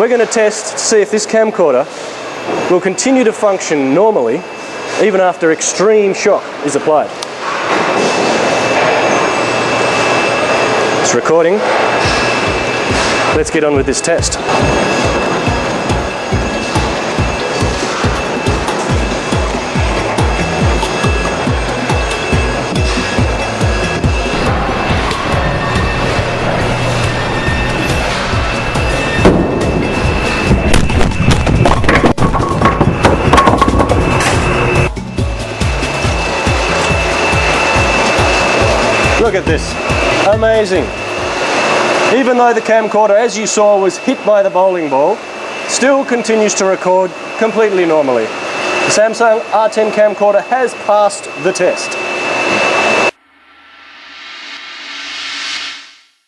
We're going to test to see if this camcorder will continue to function normally even after extreme shock is applied. It's recording. Let's get on with this test. Look at this, amazing. Even though the camcorder, as you saw, was hit by the bowling ball, still continues to record completely normally. The Samsung R10 camcorder has passed the test.